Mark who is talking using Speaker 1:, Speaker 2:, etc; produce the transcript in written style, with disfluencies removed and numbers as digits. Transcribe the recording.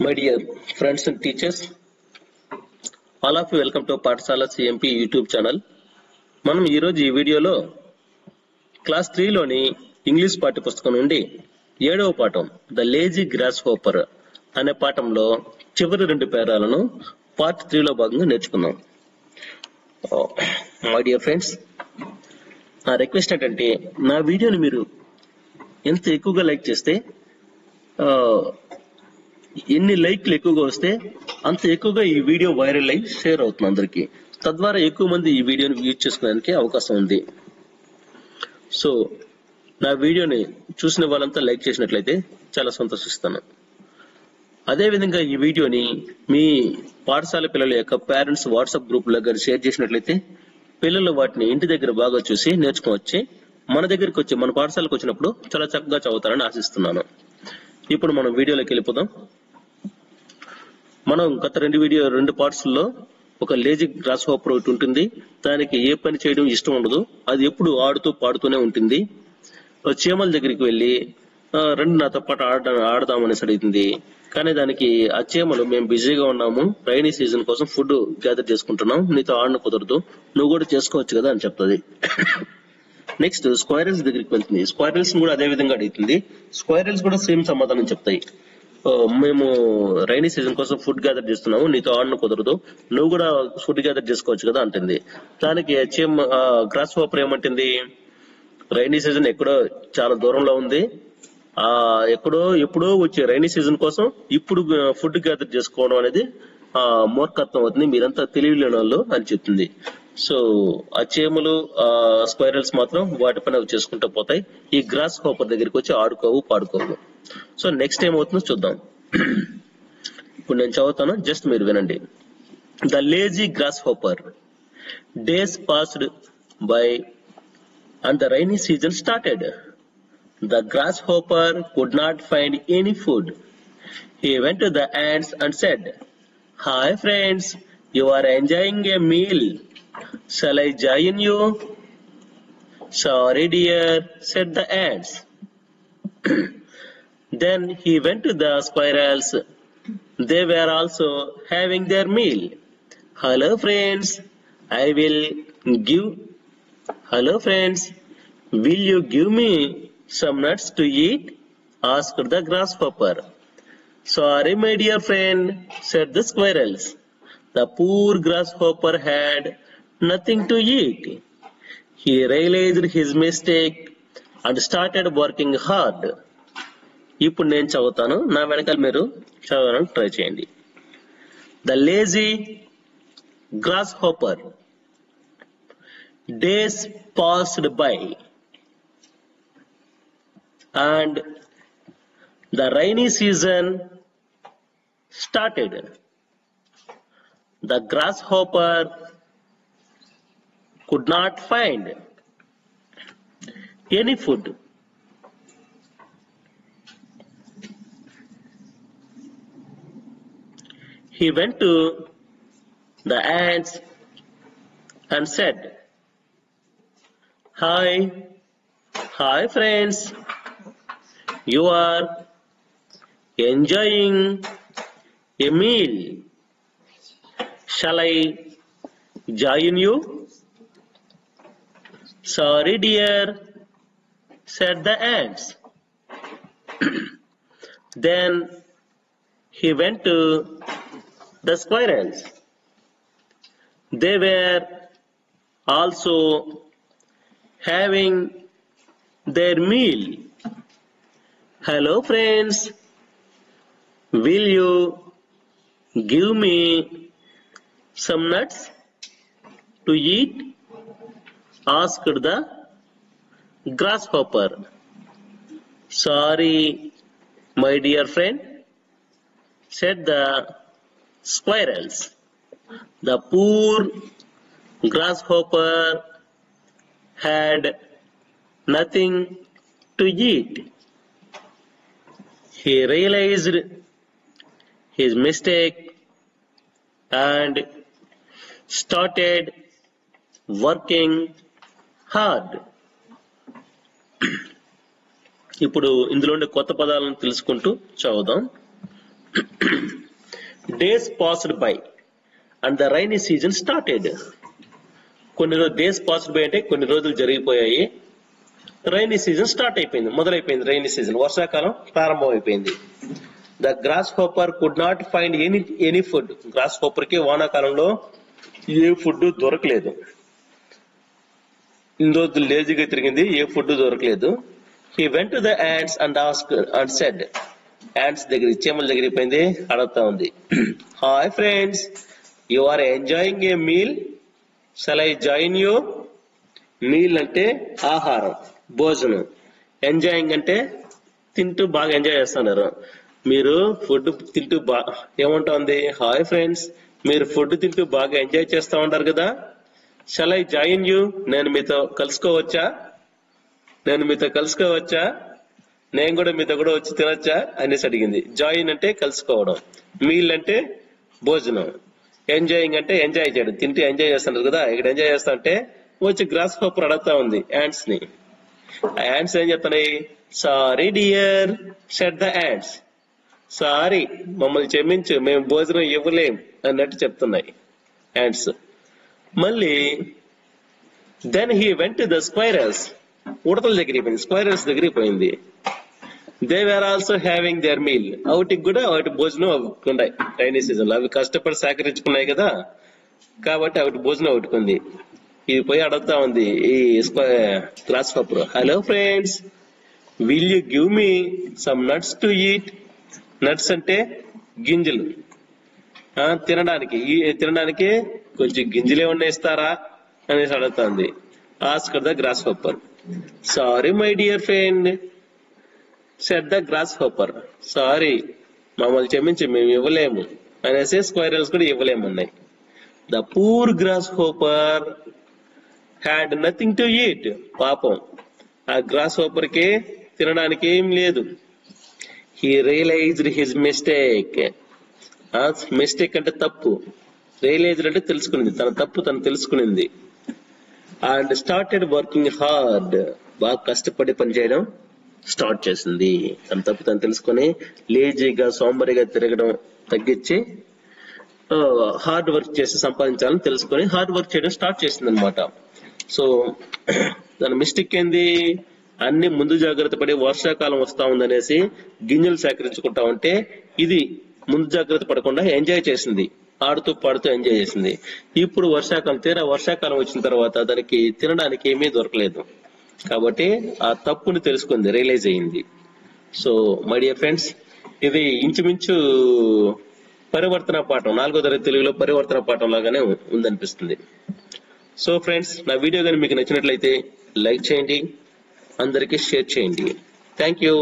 Speaker 1: My dear friends and teachers, all of you welcome to Pathshala CMP YouTube channel. మనం ఈరోజు ఈ వీడియోలో class 3లోని English పాఠ్య పుస్తకం నుండి 7వ పాఠం ద లేజీ గ్రాస్ హోపర్ అనే పాఠంలో చివరి 2 పేరాలను పార్ట్ 3లో భాగంగా నేర్చుకుందాం. మై డియర్ ఫ్రెండ్స్, నా రిక్వెస్ట్ ఏంటంటే నా వీడియోని మీరు ఎంత ఎక్కువగా లైక్ చేస్తే ఎన్ని లైక్లు ఎక్కువగా వస్తే అంత ఎక్కువగా ఈ వీడియో వైరల్ అయ్యి షేర్ అవుతుంది అందరికి. తద్వారా ఎక్కువ మంది ఈ వీడియోని యూజ్ చేసుకోవడానికి అవకాశం ఉంది. సో నా వీడియోని చూసిన వాళ్ళంతా లైక్ చేసినట్లయితే చాలా సంతోషిస్తాను. అదేవిధంగా ఈ వీడియోని మీ పాఠశాల పిల్లల యొక్క పేరెంట్స్ వాట్సాప్ గ్రూపులో కానీ షేర్ చేసినట్లయితే పిల్లలు వాటిని ఇంటి దగ్గర బాగా చూసి నేర్చుకోవచ్చి మన దగ్గరికి వచ్చి మన పాఠశాలకు వచ్చినప్పుడు చాలా చక్కగా చదువుతారని ఆశిస్తున్నాను. ఇప్పుడు మనం వీడియోలోకి వెళ్ళిపోదాం. మనం గత 2 పార్ట్స్ లో ఒక లేజీ గ్రాస్ హోపర్ ఒకటి ఉంటుంది. దానికి ఏ పని చేయడం ఇష్టం ఉండదు, అది ఎప్పుడు ఆడుతూ పాడుతూనే ఉంటుంది. చీమల దగ్గరికి వెళ్ళి రెండు నాతో పాటు ఆడదామనేసి అడిగింది. కానీ దానికి ఆ చీమలు మేము బిజీగా ఉన్నాము, రైనీ సీజన్ కోసం ఫుడ్ గ్యాదర్ చేసుకుంటున్నాం, నీతో ఆడను కుదరదు, నువ్వు కూడా చేసుకోవచ్చు కదా అని చెప్తుంది. నెక్స్ట్ స్క్వైరల్స్ దగ్గరికి వెళ్తుంది. స్క్వైరల్స్ కూడా అదే విధంగా అడుగుతుంది. స్క్వైరల్స్ కూడా సేమ్ సమాధానం చెప్తాయి. మేము రైనీ సీజన్ కోసం ఫుడ్ గ్యాదర్ చేస్తున్నాము, నీతో ఆడను కుదరదు, నువ్వు కూడా ఫుడ్ గ్యాదర్ చేసుకోవచ్చు కదా అంటుంది. దానికి గ్రాస్ హోపర్ ఏమంటుంది, రైనీ సీజన్ ఎక్కడో చాలా దూరంలో ఉంది, ఎప్పుడో వచ్చే రైనీ సీజన్ కోసం ఇప్పుడు ఫుడ్ గ్యాదర్ చేసుకోవడం అనేది మూర్ఖత్వం అవుతుంది, మీరంతా తెలివి లేని వాళ్ళు అని చెప్తుంది. సో ఆ చీమలు స్క్వైరల్స్ మాత్రం వాటి పని అవి చేసుకుంటూ పోతాయి. ఈ గ్రాస్ హోపర్ దగ్గరికి వచ్చి ఆడుకోవు పాడుకోవు. సో నెక్స్ట్ ఏమవుతుందో చూద్దాం. ఇప్పుడు నేను చదువుతాను, జస్ట్ మీరు వినండి. The lazy grasshopper. Days passed by and the rainy season started. The grasshopper could not find any food. He went to the ants and said, "Hi friends, you are enjoying a meal. Shall I join you?" "Sorry dear," said the ants. Then he went to the squirrels. They were also having their meal. "Hello friends, will you give me some nuts to eat?" asked the grasshopper. "Sorry my dear friend," said the squirrels. The poor grasshopper had nothing to eat. He realized his mistake and started working hard. ఇప్పుడు నేను చదువుతాను, నా వెనకాల మీరు చదవడానికి try చేయండి. The lazy grasshopper. Days passed by and the rainy season started. The grasshopper could not find any food. He went to the ants and said, Hi friends, you are enjoying a meal. Shall I join you?" "Sorry dear," said the ants. Then he went to the squirrels. They were also having their meal. "Hello friends, will you give me some nuts to eat?" asked the grasshopper. "Sorry my dear friend," said the squirrels. The poor grasshopper had nothing to eat. He realized his mistake and started working hard. ఇప్పుడు ఇందులో కొత్త పదాలను తెలుసుకుంటూ చదువుదాం. Days passed by and the rainy season started. కొన్ని days passed by అంటే కొన్ని రోజులు జరిగిపోయాయి, రైనీ సీజన్ స్టార్ట్ అయిపోయింది, మొదలైపోయింది. రైనీ సీజన్ వర్షాకాలం ప్రారంభం అయిపోయింది. The grasshopper could not find any food. Grasshopper కి వానాకాలంలో ఏ ఫుడ్ దొరకలేదు. ఇన్ని రోజులు లేజీగా తిరిగింది, ఏ ఫుడ్ దొరకలేదు. He went to the ants and ask and said. Ants దగ్గర, చీమల దగ్గరికి పోయింది, అడుగుతా ఉంది. Hi friends, you are enjoying a meal, shall I join you. Meal అంటే ఆహారం, భోజనం. ఎంజాయింగ్ అంటే తింటూ బాగా ఎంజాయ్ చేస్తున్నారు. మీరు ఫుడ్ తింటూ ఏముంటుంది, హాయ్ ఫ్రెండ్స్, మీరు ఫుడ్ తింటూ బాగా ఎంజాయ్ చేస్తా ఉంటారు కదా. షల్ ఐ జాయిన్ యూ, నేను మీతో కలుసుకోవచ్చా, నేను కూడా మీతో కూడా వచ్చి తినొచ్చా అనేసి అడిగింది. జాయిన్ అంటే కలుసుకోవడం, మీల్ అంటే భోజనం, ఎంజాయింగ్ అంటే ఎంజాయ్ చేయడం, తింటూ ఎంజాయ్ చేస్తున్నారు కదా. ఇక్కడ ఎంజాయ్ చేస్తా అంటే వచ్చి గ్రాస్ హోపర్ అడుగుతా ఉంది యాంట్స్ ని. ఆ యాంట్స్ ఏం చెప్తున్నాయి, sorry dear said the ants. Sorry, మమ్మల్ని క్షమించు, మేము భోజనం ఇవ్వలేం అన్నట్టు చెప్తున్నాయి యాంట్స్. మళ్ళీ then he went to the squirrels. ఉడతల దగ్గరికి పోయింది, స్క్వైరల్స్ దగ్గరికి పోయింది. They were also having their meal. వాటికి కూడా వాటి భోజనం అవుతున్నాయి రైనీ సీజన్ లో. అవి కష్టపడి సేకరించుకున్నాయి కదా, కాబట్టి వాటి భోజనం అవుతుంది. ఇది పోయి అడుగుతా ఉంది ఈ grasshopper. Hello friends, will you give me some nuts to eat. Nuts అంటే గింజలు, తినడానికి కొంచెం గింజలు ఏమన్నా ఇస్తారా అనేసి అడుగుతుంది. Ask the grasshopper. Sorry my dear friend said the grasshopper. Sorry, మమ్మల్ని క్షమించి మేము ఇవ్వలేము అనేసి స్క్వైరల్స్ కూడా ఇవ్వలేమన్నాయి. The poor grasshopper had nothing to eat. పాపం ఆ గ్రాస్ హోపర్ కి తినడానికి ఏం లేదు. He realised his mistake. Mistake అంటే తప్పు, రియలైజ్డ్ అంటే తెలుసుకునింది, తన తప్పు తను తెలుసుకునింది. And started working hard. బాగా కష్టపడి పనిచేయడం స్టార్ట్ చేసింది. తన తప్పు తను తెలుసుకొని లేజీగా సోంబరిగా తిరగడం తగ్గించి హార్డ్ వర్క్ చేసి సంపాదించాలని తెలుసుకొని హార్డ్ వర్క్ చేయడం స్టార్ట్ చేసింది అనమాట. సో దాని మిస్టేక్ ఏంది, అన్ని ముందు జాగ్రత్త పడి వర్షాకాలం వస్తా ఉందనేసి గింజలు సేకరించుకుంటా ఉంటే ఇది ముందు జాగ్రత్త పడకుండా ఎంజాయ్ చేసింది, ఆడుతూ పాడుతూ ఎంజాయ్ చేసింది. ఇప్పుడు వర్షాకాలం వచ్చిన తర్వాత దానికి తినడానికి ఏమీ దొరకలేదు, కాబట్టి ఆ తప్పుని తెలుసుకుంది, రియలైజ్ అయింది. సో మై డియర్ ఫ్రెండ్స్, ఇది ఇంచుమించు పరివర్తన పాఠం, 4వ తరగతి తెలుగులో పరివర్తన పాఠం లాగానే ఉందనిపిస్తుంది. సో ఫ్రెండ్స్, నా వీడియో కానీ మీకు నచ్చినట్లయితే లైక్ చేయండి, అందరికీ షేర్ చేయండి. Thank you.